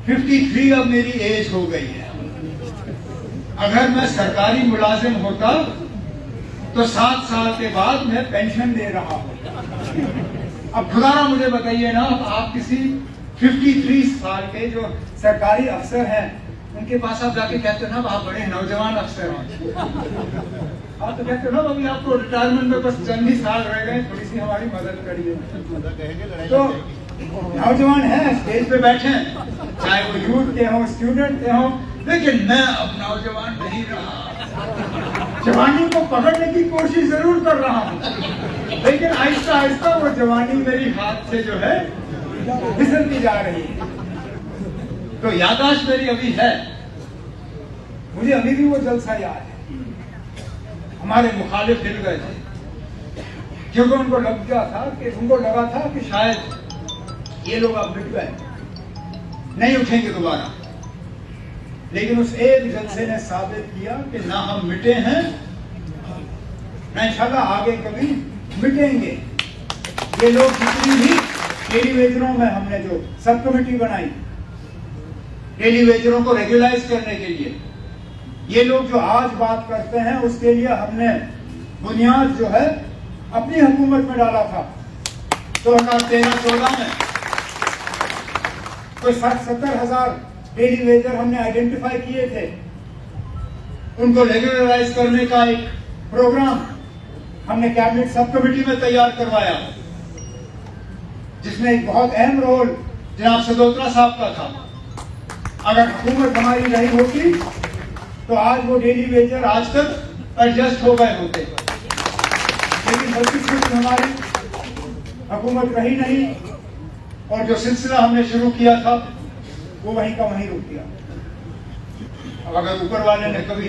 53 अब मेरी एज हो गई है। अगर मैं सरकारी मुलाजिम होता तो 7 साल के बाद मैं पेंशन दे रहा हूं। अब खुदारा मुझे बताइए ना, आप किसी 53 साल के जो सरकारी अफसर हैं उनके पास आप जाके कहते हो ना आप बड़े नौजवान अफसर हैं, आप तो कहते हो ना अभी आपको रिटायरमेंट में बस चंद ही साल रह गए, थोड़ी सी हमारी मदद करिए। तो नौजवान हैं, स्टेज पे बैठे हैं, चाहे वो यूथ के हों, स्टूडेंट के हों, लेकिन मैं अब नौजवान नहीं रहा। जवानी को पकड़ने की कोशिश जरूर कर रहा हूं, लेकिन आहिस्ता आहिस्ता वो जवानी मेरी हाथ से जो है फिसलती जा रही है। तो याददाश्त मेरी अभी है, मुझे अभी भी वो जलसा याद है। हमारे मुखालिफ हिल गए थे क्योंकि उनको लगा था कि शायद ये लोग अब मिट गए, नहीं उठेंगे दोबारा। लेकिन उस एक जलसे ने साबित किया कि ना हम मिटे हैं, ना इंशाल्लाह आगे कभी मिटेंगे। ये लोग जितनी भी डेली वेजरों में हमने जो सब कमेटी बनाई डेली वेजरों को रेगुलाइज करने के लिए, ये लोग जो आज बात करते हैं उसके लिए हमने बुनियाद जो है अपनी हुकूमत में डाला था। 2013-14 में कोई 60-70 हजार डेली वेजर हमने आइडेंटिफाई किए थे, उनको रेगुलराइज करने का एक प्रोग्राम हमने कैबिनेट सब कमेटी में तैयार करवाया, जिसमें एक बहुत अहम रोल जनाब सदोत्रा साहब का था। अगर हुकूमत हमारी रही होती तो आज वो डेली वेजर आज तक एडजस्ट हो गए होते, लेकिन बल्कि हमारी हुकूमत रही नहीं और जो सिलसिला हमने शुरू किया था वो वहीं का वहीं रुक गया। अब अगर ऊपर वाले ने कभी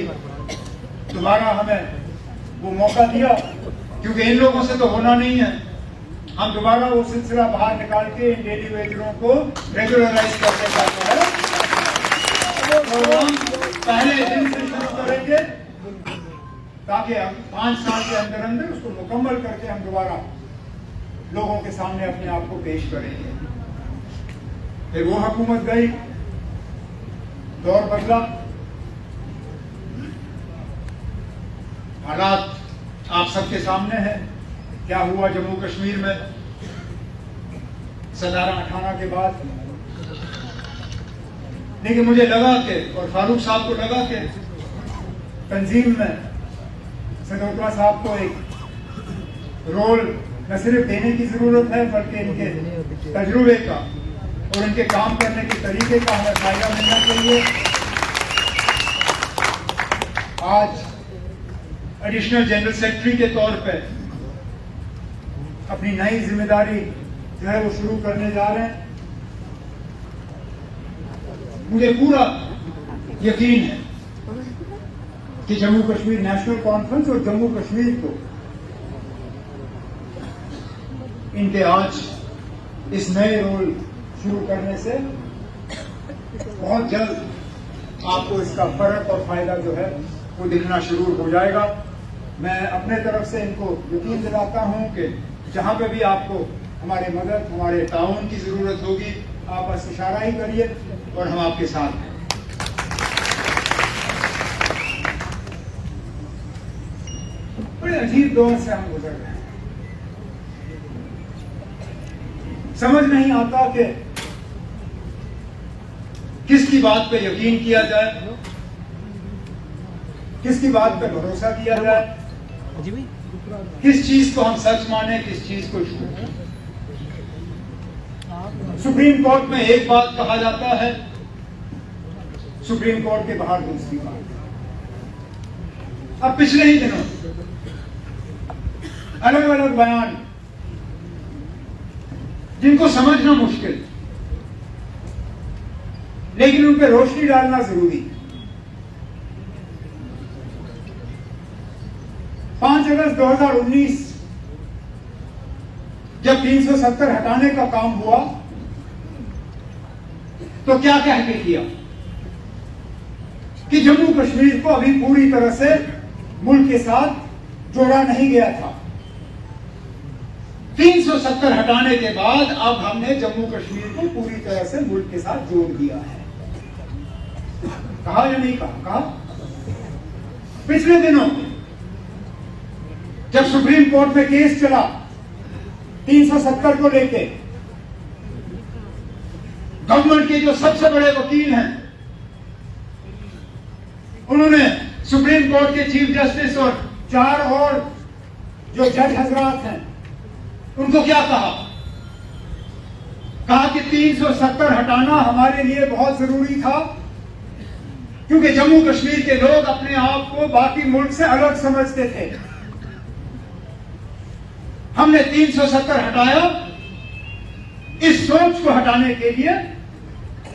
दोबारा हमें वो मौका दिया, क्योंकि इन लोगों से तो होना नहीं है, हम दोबारा वो सिलसिला बाहर निकाल के इन डेली वेजरों को रेगुलराइज करने का जो है प्रोग्राम पहले दिन से शुरू करेंगे, ताकि हम 5 साल के अंदर अंदर उसको मुकम्मल करके हम दोबारा लोगों के सामने अपने आप को पेश करेंगे। फिर वो हुकूमत गई, दौर बदला, हालात आप सबके सामने है। क्या हुआ जम्मू कश्मीर में 17-18 के बाद। लेकिन मुझे लगा कि और फारूक साहब को लगा कि तंजीम में सदोत्रा साहब को एक रोल न सिर्फ देने की जरूरत है, बल्कि इनके तजुर्बे का और इनके काम करने के तरीके का हमें फायदा मिलना चाहिए। आज एडिशनल जनरल सेक्रेटरी के तौर पे अपनी नई जिम्मेदारी जो है वो शुरू करने जा रहे हैं। मुझे पूरा यकीन है कि जम्मू कश्मीर नेशनल कॉन्फ्रेंस और जम्मू कश्मीर को इनके आज इस नए रोल शुरू करने से बहुत जल्द आपको इसका फर्क और फायदा जो है वो दिखना शुरू हो जाएगा। मैं अपने तरफ से इनको यकीन दिलाता हूं कि जहां पे भी आपको हमारे मदद, हमारे ताउन की जरूरत होगी, आप बस इशारा ही करिए और हम आपके साथ हैं। बड़े अजीब दौर से हम गुजर रहे हैं, समझ नहीं आता कि किसकी बात पे यकीन किया जाए, किसकी बात पे भरोसा किया जाए, किस चीज को हम सच माने, किस चीज को झूठ। सुप्रीम कोर्ट में एक बात कहा जाता है, सुप्रीम कोर्ट के बाहर दूसरी बात। अब पिछले ही दिनों अलग अलग बयान जिनको समझना मुश्किल, लेकिन उन पर रोशनी डालना जरूरी। 5 अगस्त 2019 जब 370 हटाने का काम हुआ तो क्या कह के किया कि जम्मू कश्मीर को अभी पूरी तरह से मुल्क के साथ जोड़ा नहीं गया था। 370 हटाने के बाद अब हमने जम्मू कश्मीर को पूरी तरह से मुल्क के साथ जोड़ दिया है। कहा या नहीं कहा? कहा। पिछले दिनों जब सुप्रीम कोर्ट में केस चला 370 को लेके, गवर्नमेंट के जो सबसे बड़े वकील हैं उन्होंने सुप्रीम कोर्ट के चीफ जस्टिस और 4 और जो जज हजरात हैं उनको क्या कहा? कहा कि 370 हटाना हमारे लिए बहुत जरूरी था, क्योंकि जम्मू कश्मीर के लोग अपने आप को बाकी मुल्क से अलग समझते थे। हमने 370 हटाया इस सोच को हटाने के लिए,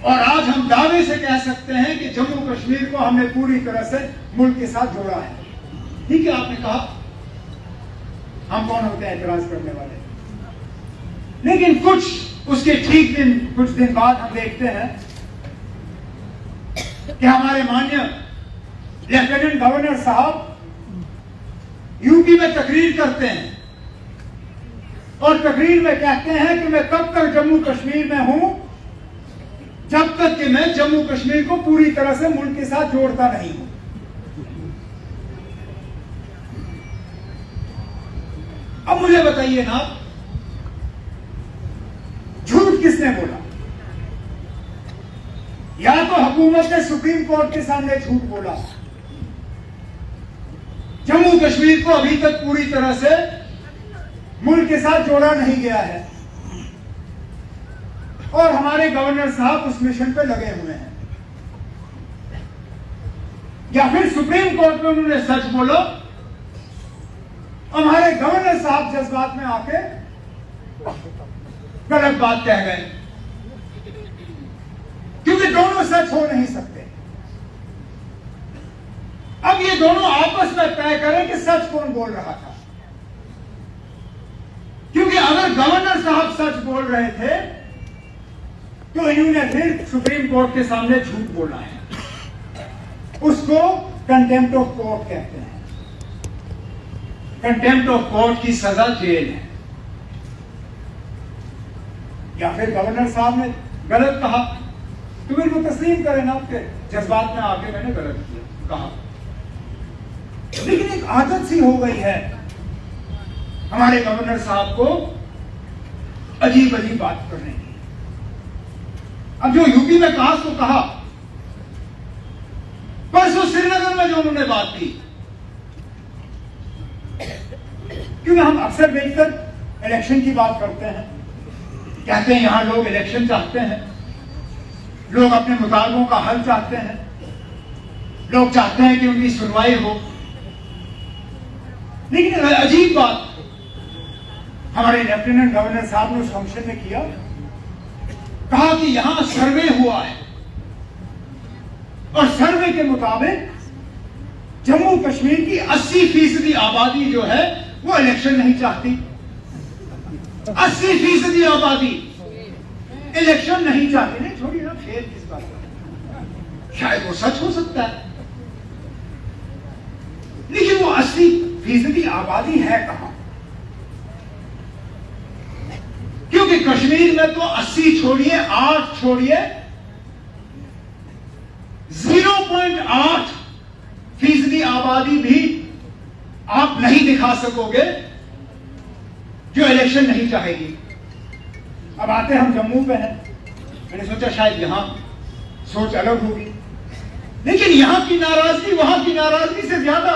और आज हम दावे से कह सकते हैं कि जम्मू कश्मीर को हमने पूरी तरह से मुल्क के साथ जोड़ा है। ठीक है, आपने कहा हम कौन होते हैं एतराज करने वाले? लेकिन उसके ठीक कुछ दिन बाद हम देखते हैं कि हमारे माननीय लेफ्टिनेंट गवर्नर साहब यूपी में तकरीर करते हैं और तकरीर में कहते हैं कि मैं तब तक जम्मू कश्मीर में हूं जब तक कि मैं जम्मू कश्मीर को पूरी तरह से मुल्क के साथ जोड़ता नहीं हूं। अब मुझे बताइए ना, झूठ किसने बोला? या तो हुकूमत ने सुप्रीम कोर्ट के सामने झूठ बोला, जम्मू कश्मीर को अभी तक पूरी तरह से मुल्क के साथ जोड़ा नहीं गया है, और हमारे गवर्नर साहब उस मिशन पे लगे हुए हैं, या फिर सुप्रीम कोर्ट में उन्होंने सच बोला, हमारे गवर्नर साहब जज्बात में आके गलत बात कह गए, क्योंकि दोनों सच हो नहीं सकते। अब ये दोनों आपस में तय करें कि सच कौन बोल रहा था, क्योंकि अगर गवर्नर साहब सच बोल रहे थे तो इन्होंने फिर सुप्रीम कोर्ट के सामने झूठ बोला है। उसको कंटेम्प्ट ऑफ कोर्ट कहते हैं। कंटेम्प्ट ऑफ कोर्ट की सजा जेल है। या फिर गवर्नर साहब ने गलत कहा तो फिर वो तस्लीम करें ना, फिर जज्बात में आके मैंने गलत किया कहा। लेकिन एक आदत सी हो गई है हमारे गवर्नर साहब को अजीब अजीब बात करने की। अब जो यूपी में कहा तो कहा, परसों श्रीनगर में जो उन्होंने बात की, क्योंकि हम अक्सर मिलकर इलेक्शन की बात करते हैं, कहते हैं यहां लोग इलेक्शन चाहते हैं, लोग अपने मुतालबों का हल चाहते हैं, लोग चाहते हैं कि उनकी सुनवाई हो। लेकिन अजीब बात हमारे लेफ्टिनेंट गवर्नर साहब ने उस फंक्शन में किया, कहा कि यहां सर्वे हुआ है और सर्वे के मुताबिक जम्मू कश्मीर की 80% आबादी जो है वो इलेक्शन नहीं चाहती। 80% आबादी इलेक्शन नहीं चाहती। नहीं छोड़िए ना, फेर किस बात का, शायद वो सच हो सकता है, लेकिन वो 80% आबादी है कहां? क्योंकि कश्मीर में तो 80 छोड़िए, 8 छोड़िए, 0.8% आबादी भी आप नहीं दिखा सकोगे जो इलेक्शन नहीं चाहेगी। अब आते हम जम्मू पे हैं, मैंने सोचा शायद यहां सोच अलग होगी, लेकिन यहां की नाराजगी वहां की नाराजगी से ज्यादा।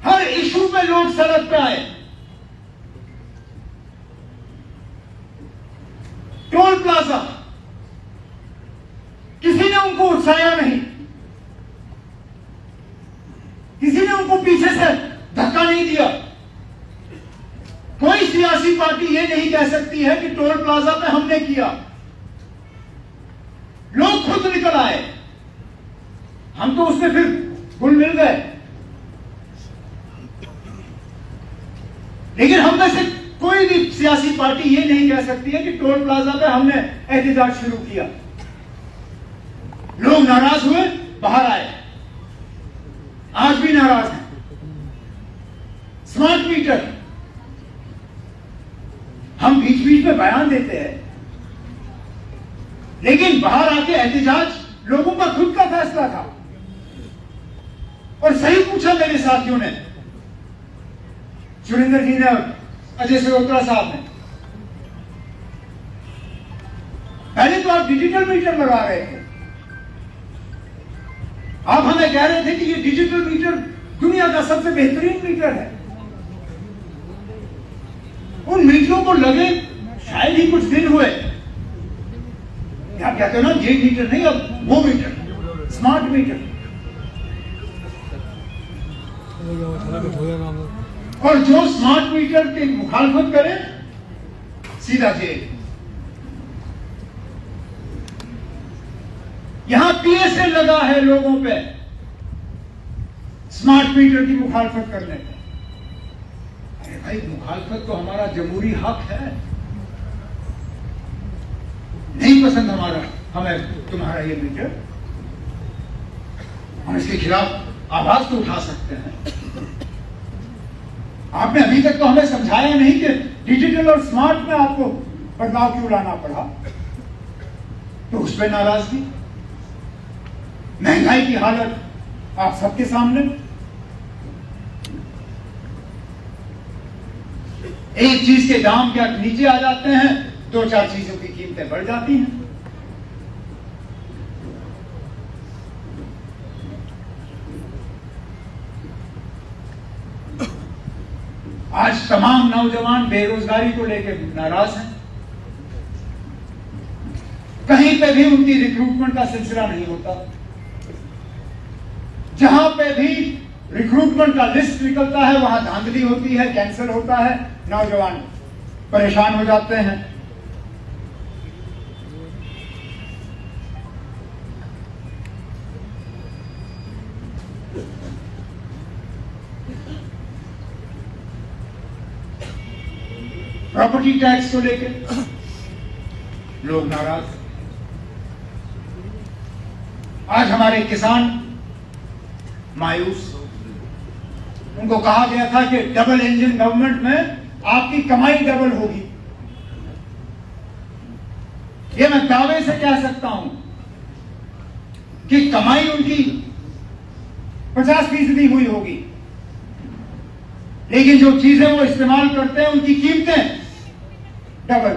हर इशू पे लोग सड़क पे आए। टोल प्लाजा, किसी ने उनको उकसाया नहीं, किसी ने उनको पीछे से धक्का नहीं दिया। कोई सियासी पार्टी ये नहीं कह सकती है कि टोल प्लाजा पे हमने किया। लोग खुद निकल आए, हम तो उसमें फिर घुल मिल गए। लेकिन हम में से कोई भी सियासी पार्टी ये नहीं कह सकती है कि टोल प्लाजा पे हमने एहतजाज शुरू किया। लोग नाराज हुए, बाहर आए, आज भी नाराज हैं। स्मार्ट मीटर, हम बीच बीच में बयान देते हैं लेकिन बाहर आके एहतिजाज लोगों का खुद का फैसला था। और सही पूछा मेरे साथियों ने, सुरेंद्र जी ने, अजय सरोत्रा साहब ने, पहले तो आप डिजिटल मीटर लगा रहे थे, आप हमें कह रहे थे कि ये डिजिटल मीटर दुनिया का सबसे बेहतरीन मीटर है। उन मीटरों को लगे शायद ही कुछ दिन हुए, आप कहते हो ना ये मीटर नहीं, अब वो मीटर, स्मार्ट मीटर। और जो स्मार्ट मीटर की मुखालफत करे सीधा जेल। यहां पीएसए लगा है लोगों पे स्मार्ट मीटर की मुखालफत करने पे। अरे भाई, मुखालफत तो हमारा जमहूरी हक है। नहीं पसंद हमें तुम्हारा ये मीटर, हम इसके खिलाफ आवाज तो उठा सकते हैं। आपने अभी तक तो हमें समझाया नहीं कि डिजिटल और स्मार्ट में आपको बदलाव क्यों लाना पड़ा, तो उस पर नाराजगी। महंगाई की हालत आप सबके सामने। एक चीज के दाम क्या नीचे आ जाते हैं, दो चार चीजों की कीमतें बढ़ जाती हैं। आज तमाम नौजवान बेरोजगारी को लेकर नाराज हैं। कहीं पे भी उनकी रिक्रूटमेंट का सिलसिला नहीं होता। जहां पे भी रिक्रूटमेंट का लिस्ट निकलता है वहां धांधली होती है, कैंसिल होता है, नौजवान परेशान हो जाते हैं। प्रॉपर्टी टैक्स को लेकर लोग नाराज। आज हमारे किसान मायूस। उनको कहा गया था कि डबल इंजन गवर्नमेंट में आपकी कमाई डबल होगी। ये मैं दावे से कह सकता हूं कि कमाई उनकी 50% हुई होगी, लेकिन जो चीजें वो इस्तेमाल करते हैं उनकी कीमतें डबल।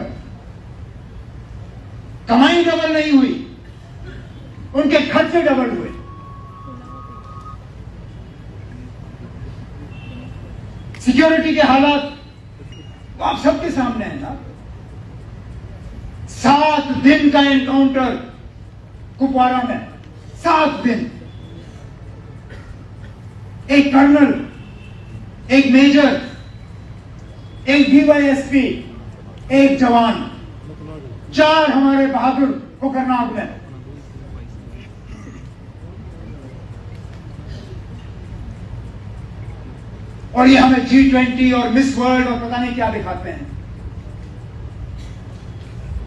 कमाई डबल नहीं हुई, उनके खर्चे डबल हुए। सिक्योरिटी के हालात तो आप सबके सामने है ना। 7 दिन का एनकाउंटर कुपवाड़ा में, 7 दिन। एक कर्नल, एक मेजर, एक डीवाईएसपी, एक जवान, 4 हमारे बहादुर कोकरनाग में। और ये हमें G20 और मिस वर्ल्ड और पता नहीं क्या दिखाते हैं।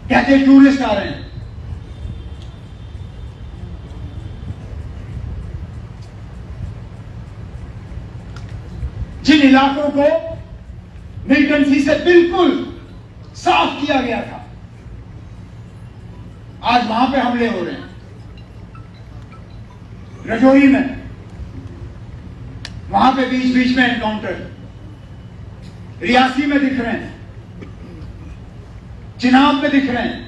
कहते हैं टूरिस्ट आ रहे हैं। जिन इलाकों को मिलिटेंसी से बिल्कुल साफ किया गया था, आज वहां पे हमले हो रहे हैं। रजौरी में, वहां पे बीच बीच में एनकाउंटर। रियासी में दिख रहे हैं, चिनाब में दिख रहे हैं,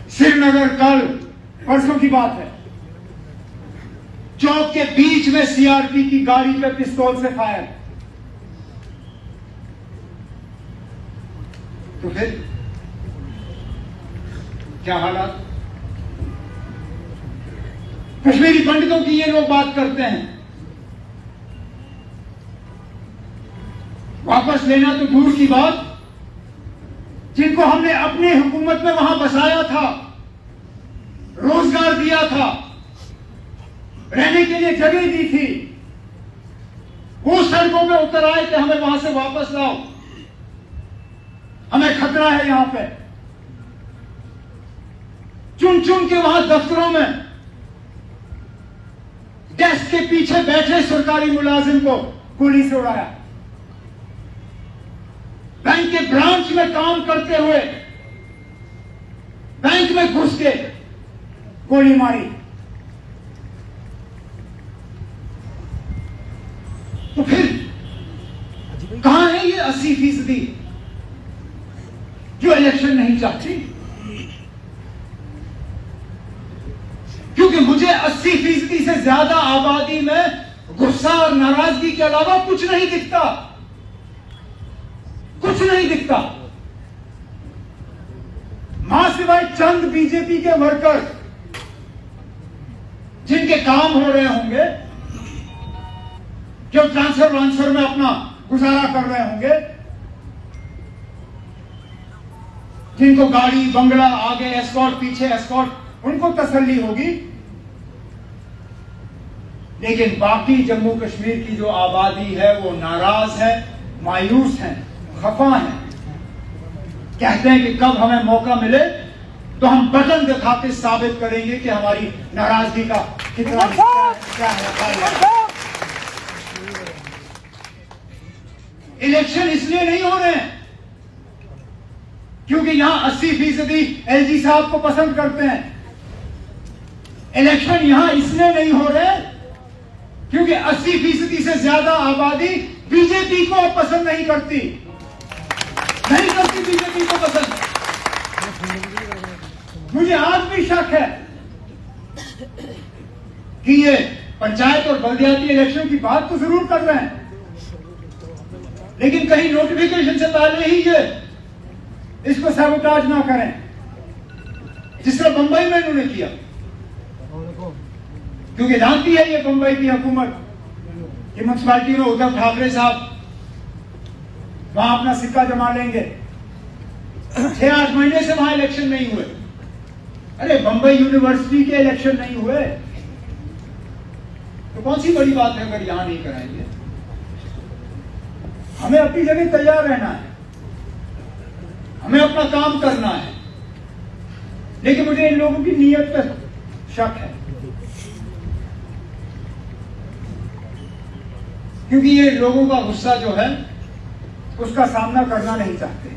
श्रीनगर कल परसों की बात है, चौक के बीच में सीआरपी की गाड़ी पे पिस्तौल से फायर। तो फिर क्या हालात। कश्मीरी पंडितों की ये लोग बात करते हैं, वापस लेना तो दूर की बात, जिनको हमने अपनी हुकूमत में वहां बसाया था, रोजगार दिया था, रहने के लिए जगह दी थी, वो सड़कों में उतर आए कि हमें वहां से वापस लाओ, हमें खतरा है यहां पे। चुन चुन के वहां दफ्तरों में डेस्क के पीछे बैठे सरकारी मुलाजिम को गोली से उड़ाया। बैंक के ब्रांच में काम करते हुए में घुस के गोली मारी। तो फिर कहां है ये 80% जो इलेक्शन नहीं चाहती? क्योंकि मुझे 80% से ज्यादा आबादी में गुस्सा और नाराजगी के अलावा कुछ नहीं दिखता, कुछ नहीं दिखता। मां सिवाय चंद बीजेपी के वर्कर जिनके काम हो रहे होंगे, जो ट्रांसफर में अपना गुजारा कर रहे होंगे, जिनको गाड़ी बंगला आगे एस्कॉर्ट पीछे एस्कॉर्ट, उनको तसल्ली होगी। लेकिन बाकी जम्मू कश्मीर की जो आबादी है वो नाराज है, मायूस है, खफा है। कहते हैं कि कब हमें मौका मिले तो हम बटन दिखा के साबित करेंगे कि हमारी नाराजगी का कितना क्या है। इलेक्शन इसलिए नहीं हो रहे हैं क्योंकि यहां 80% एलजी साहब को पसंद करते हैं। इलेक्शन यहां इसलिए नहीं हो रहे क्योंकि 80% से ज्यादा आबादी बीजेपी को पसंद नहीं करती, नहीं करती बीजेपी को पसंद। मुझे आज भी शक है कि ये पंचायत और बल्दियाती इलेक्शन की बात तो जरूर कर रहे हैं, लेकिन कहीं नोटिफिकेशन से पहले ही ये इसको सैबोटाज ना करें, जिस तरह बंबई में इन्होंने किया। क्योंकि जानती है ये बंबई की हुकूमत कि म्यूनसिपालिटी में उद्धव ठाकरे साहब वहां अपना सिक्का जमा लेंगे। 6-8 महीने से वहां इलेक्शन नहीं हुए। अरे बंबई यूनिवर्सिटी के इलेक्शन नहीं हुए तो कौन सी बड़ी बात है अगर यहां नहीं कराएंगे। हमें अपनी जगह तैयार रहना है, हमें अपना काम करना है, लेकिन मुझे इन लोगों की नीयत पर शक है क्योंकि ये लोगों का गुस्सा जो है उसका सामना करना नहीं चाहते।